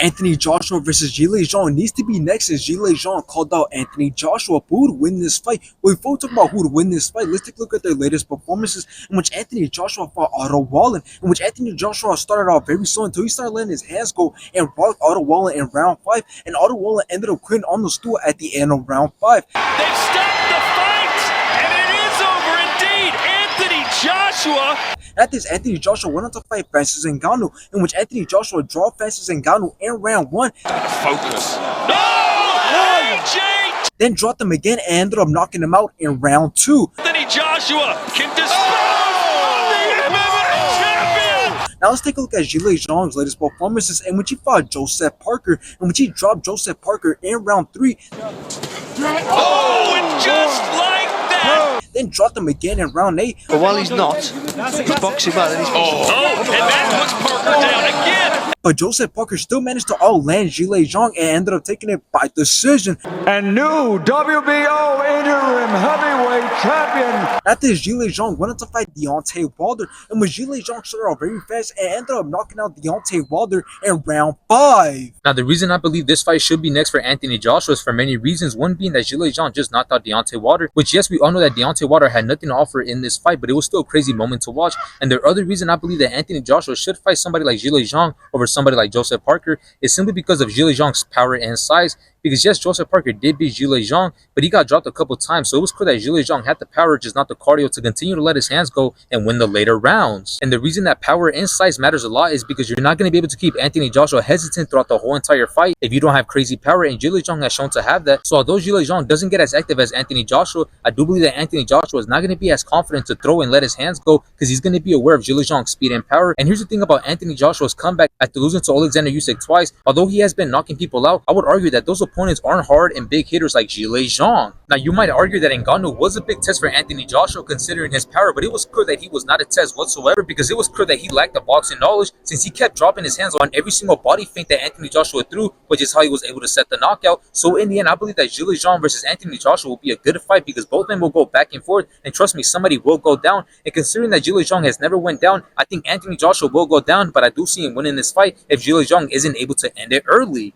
Anthony Joshua versus Zhilei Zhang needs to be next, as Zhilei Zhang called out Anthony Joshua. But who would win this fight? Well, before we talk about who would win this fight, let's take a look at their latest performances, in which Anthony Joshua fought Otto Wallin, in which Anthony Joshua started off very slow until he started letting his hands go and rocked Otto Wallin in round 5, and Otto Wallin ended up quitting on the stool at the end of round 5. They've stopped the fight, and it is over indeed. Anthony Joshua. At this, Anthony Joshua went on to fight Francis Ngannou, in which Anthony Joshua drew Francis Ngannou in round 1. Focus. No! AJ! Then dropped him again and ended up knocking him out in round 2. Anthony Joshua can dispose of the MMA champion! Now let's take a look at Zhilei Zhang's latest performances, in which he fought Joseph Parker, in which he dropped Joseph Parker in round 3. Oh, and just like that! Then dropped him again in round 8. But while he's not, he's boxing well and he's Oh, and that puts Parker down again! But Joseph Parker still managed to outland Zhilei Zhang and ended up taking it by decision. And new WBO interim heavyweight champion. After Zhilei Zhang went on to fight Deontay Wilder, and when Zhilei Zhang started out very fast and ended up knocking out Deontay Wilder in round 5. Now, the reason I believe this fight should be next for Anthony Joshua is for many reasons. One being that Zhilei Zhang just knocked out Deontay Wilder, which, yes, we all know that Deontay Wilder had nothing to offer in this fight, but it was still a crazy moment to watch. And the other reason I believe that Anthony Joshua should fight somebody like Zhilei Zhang over somebody like Joseph Parker is simply because of Zhilei Zhang's power and size. Because yes, Joseph Parker did beat Zhilei Zhang, but he got dropped a couple times, so it was clear that Zhilei Zhang had the power, just not the cardio, to continue to let his hands go and win the later rounds. And the reason that power and size matters a lot is because you're not going to be able to keep Anthony Joshua hesitant throughout the whole entire fight if you don't have crazy power, and Zhilei Zhang has shown to have that. So although Zhilei Zhang doesn't get as active as Anthony Joshua, I do believe that Anthony Joshua is not going to be as confident to throw and let his hands go, because he's going to be aware of Zhilei Zhang's speed and power. And here's the thing about Anthony Joshua's comeback after losing to Alexander Usyk twice. Although he has been knocking people out, I would argue that those opponents aren't hard and big hitters like Zhilei Zhang. Now, you might argue that Ngannou was a big test for Anthony Joshua considering his power, but it was clear that he was not a test whatsoever, because it was clear that he lacked the boxing knowledge, since he kept dropping his hands on every single body feint that Anthony Joshua threw, which is how he was able to set the knockout. So in the end, I believe that Zhilei Zhang versus Anthony Joshua will be a good fight, because both men will go back and forth, and trust me, somebody will go down. And considering that Zhilei Zhang has never went down, I think Anthony Joshua will go down, but I do see him winning this fight if Zhilei Zhang isn't able to end it early.